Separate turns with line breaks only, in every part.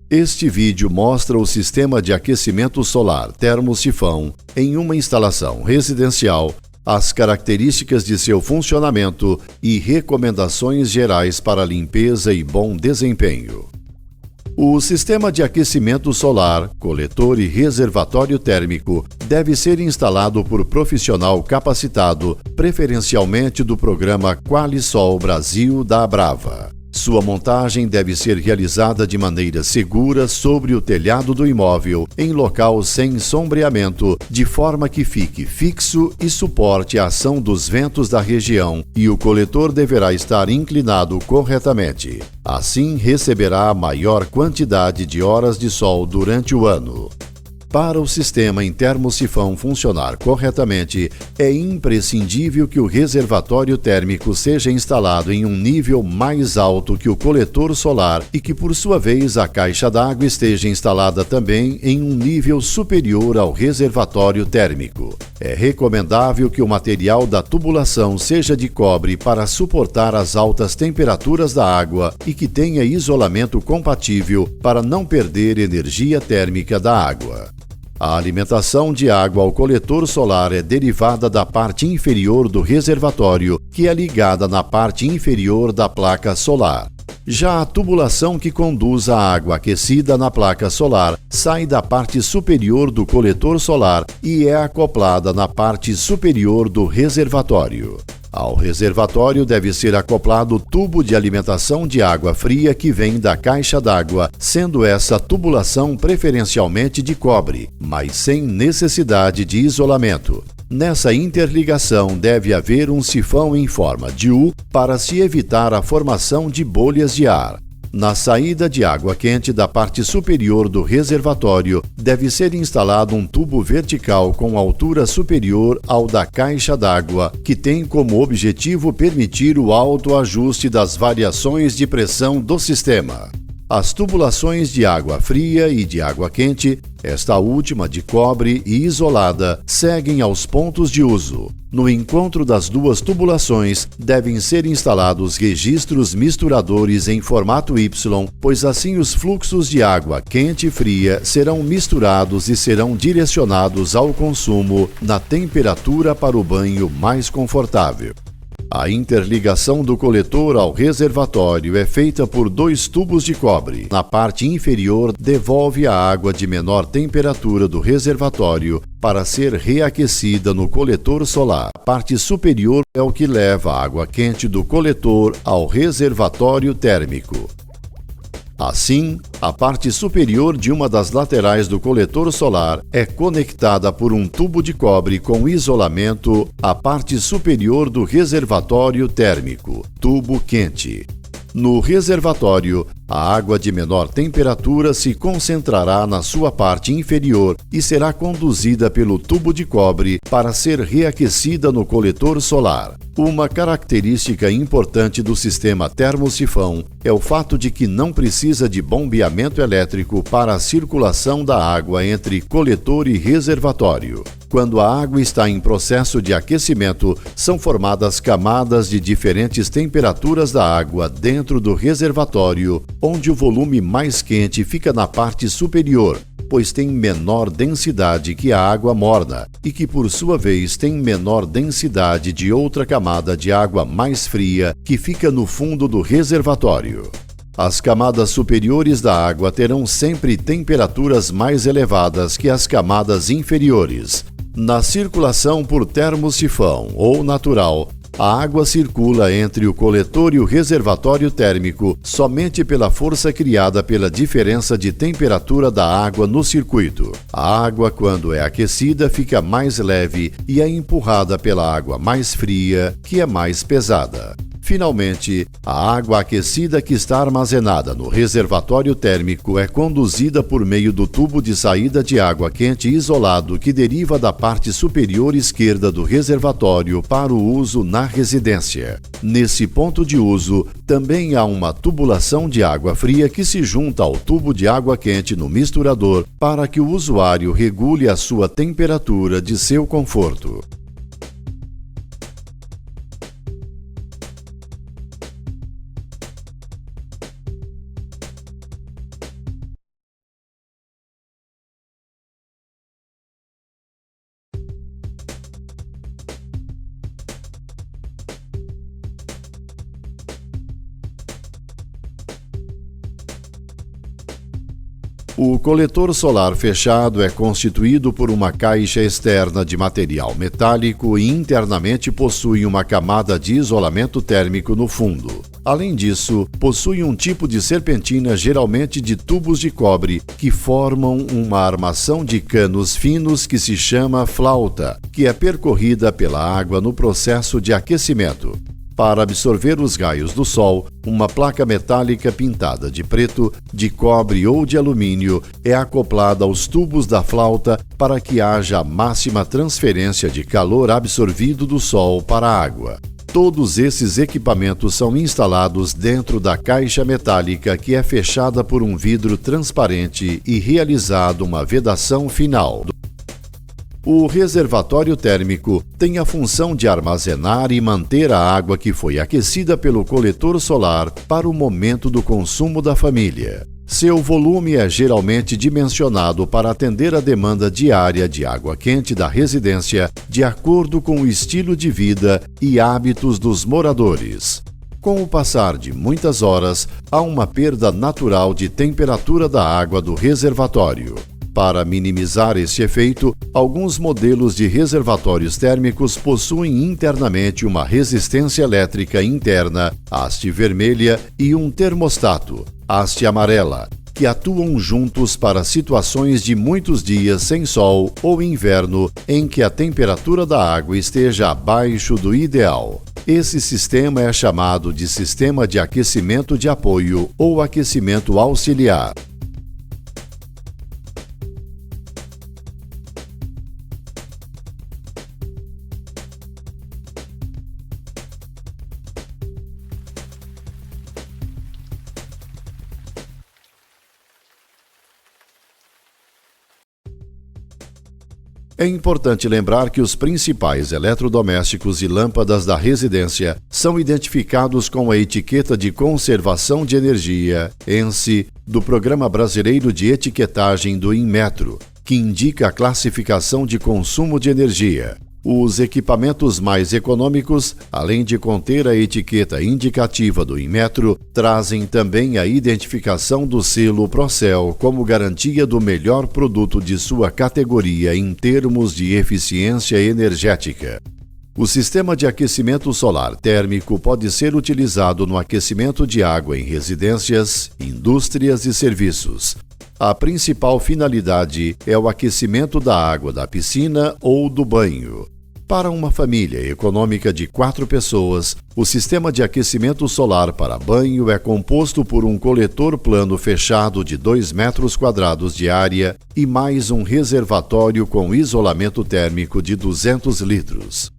Este vídeo mostra o sistema de aquecimento solar termosifão em uma instalação residencial, as características de seu funcionamento e recomendações gerais para limpeza e bom desempenho. O sistema de aquecimento solar, coletor e reservatório térmico deve ser instalado por profissional capacitado, preferencialmente do programa Qualisol Brasil da Abrava. Sua montagem deve ser realizada de maneira segura sobre o telhado do imóvel, em local sem sombreamento, de forma que fique fixo e suporte a ação dos ventos da região, e o coletor deverá estar inclinado corretamente. Assim, receberá a maior quantidade de horas de sol durante o ano. Para o sistema em termosifão funcionar corretamente, é imprescindível que o reservatório térmico seja instalado em um nível mais alto que o coletor solar e que, por sua vez, a caixa d'água esteja instalada também em um nível superior ao reservatório térmico. É recomendável que o material da tubulação seja de cobre para suportar as altas temperaturas da água e que tenha isolamento compatível para não perder energia térmica da água. A alimentação de água ao coletor solar é derivada da parte inferior do reservatório, que é ligada na parte inferior da placa solar. Já a tubulação que conduz a água aquecida na placa solar sai da parte superior do coletor solar e é acoplada na parte superior do reservatório. Ao reservatório deve ser acoplado o tubo de alimentação de água fria que vem da caixa d'água, sendo essa tubulação preferencialmente de cobre, mas sem necessidade de isolamento. Nessa interligação deve haver um sifão em forma de U para se evitar a formação de bolhas de ar. Na saída de água quente da parte superior do reservatório, deve ser instalado um tubo vertical com altura superior ao da caixa d'água, que tem como objetivo permitir o autoajuste das variações de pressão do sistema. As tubulações de água fria e de água quente, esta última de cobre e isolada, seguem aos pontos de uso. No encontro das duas tubulações, devem ser instalados registros misturadores em formato Y, pois assim os fluxos de água quente e fria serão misturados e serão direcionados ao consumo na temperatura para o banho mais confortável. A interligação do coletor ao reservatório é feita por dois tubos de cobre. Na parte inferior, devolve a água de menor temperatura do reservatório para ser reaquecida no coletor solar. A parte superior é o que leva a água quente do coletor ao reservatório térmico. Assim, a parte superior de uma das laterais do coletor solar é conectada por um tubo de cobre com isolamento à parte superior do reservatório térmico, tubo quente. No reservatório, a água de menor temperatura se concentrará na sua parte inferior e será conduzida pelo tubo de cobre para ser reaquecida no coletor solar. Uma característica importante do sistema termosifão é o fato de que não precisa de bombeamento elétrico para a circulação da água entre coletor e reservatório. Quando a água está em processo de aquecimento, são formadas camadas de diferentes temperaturas da água dentro do reservatório, onde o volume mais quente fica na parte superior, pois tem menor densidade que a água morna e que, por sua vez, tem menor densidade de outra camada de água mais fria que fica no fundo do reservatório. As camadas superiores da água terão sempre temperaturas mais elevadas que as camadas inferiores. Na circulação por termosifão ou natural, a água circula entre o coletor e o reservatório térmico somente pela força criada pela diferença de temperatura da água no circuito. A água, quando é aquecida, fica mais leve e é empurrada pela água mais fria, que é mais pesada. Finalmente, a água aquecida que está armazenada no reservatório térmico é conduzida por meio do tubo de saída de água quente isolado que deriva da parte superior esquerda do reservatório para o uso na residência. Nesse ponto de uso, também há uma tubulação de água fria que se junta ao tubo de água quente no misturador para que o usuário regule a sua temperatura de seu conforto. O coletor solar fechado é constituído por uma caixa externa de material metálico e internamente possui uma camada de isolamento térmico no fundo. Além disso, possui um tipo de serpentina geralmente de tubos de cobre que formam uma armação de canos finos que se chama flauta, que é percorrida pela água no processo de aquecimento. Para absorver os raios do sol, uma placa metálica pintada de preto, de cobre ou de alumínio é acoplada aos tubos da flauta para que haja a máxima transferência de calor absorvido do sol para a água. Todos esses equipamentos são instalados dentro da caixa metálica que é fechada por um vidro transparente e realizada uma vedação final. O reservatório térmico tem a função de armazenar e manter a água que foi aquecida pelo coletor solar para o momento do consumo da família. Seu volume é geralmente dimensionado para atender a demanda diária de água quente da residência, de acordo com o estilo de vida e hábitos dos moradores. Com o passar de muitas horas, há uma perda natural de temperatura da água do reservatório. Para minimizar esse efeito, alguns modelos de reservatórios térmicos possuem internamente uma resistência elétrica interna, haste vermelha, e um termostato, haste amarela, que atuam juntos para situações de muitos dias sem sol ou inverno em que a temperatura da água esteja abaixo do ideal. Esse sistema é chamado de sistema de aquecimento de apoio ou aquecimento auxiliar. É importante lembrar que os principais eletrodomésticos e lâmpadas da residência são identificados com a etiqueta de conservação de energia, ENSE, do Programa Brasileiro de Etiquetagem do Inmetro, que indica a classificação de consumo de energia. Os equipamentos mais econômicos, além de conter a etiqueta indicativa do Inmetro, trazem também a identificação do selo Procel como garantia do melhor produto de sua categoria em termos de eficiência energética. O sistema de aquecimento solar térmico pode ser utilizado no aquecimento de água em residências, indústrias e serviços. A principal finalidade é o aquecimento da água da piscina ou do banho. Para uma família econômica de 4 pessoas, o sistema de aquecimento solar para banho é composto por um coletor plano fechado de 2 metros quadrados de área e mais um reservatório com isolamento térmico de 200 litros.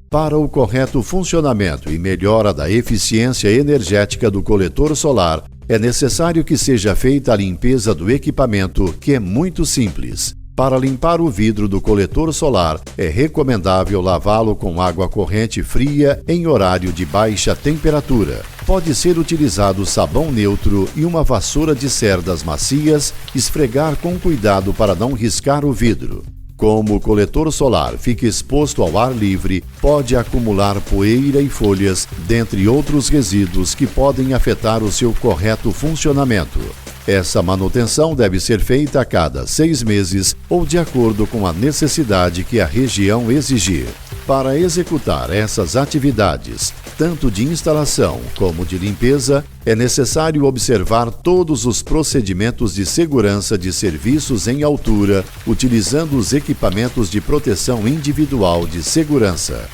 Para o correto funcionamento e melhora da eficiência energética do coletor solar, é necessário que seja feita a limpeza do equipamento, que é muito simples. Para limpar o vidro do coletor solar, é recomendável lavá-lo com água corrente fria em horário de baixa temperatura. Pode ser utilizado sabão neutro e uma vassoura de cerdas macias, esfregar com cuidado para não riscar o vidro. Como o coletor solar fica exposto ao ar livre, pode acumular poeira e folhas, dentre outros resíduos que podem afetar o seu correto funcionamento. Essa manutenção deve ser feita a cada 6 meses ou de acordo com a necessidade que a região exigir. Para executar essas atividades, tanto de instalação como de limpeza, é necessário observar todos os procedimentos de segurança de serviços em altura, utilizando os equipamentos de proteção individual de segurança.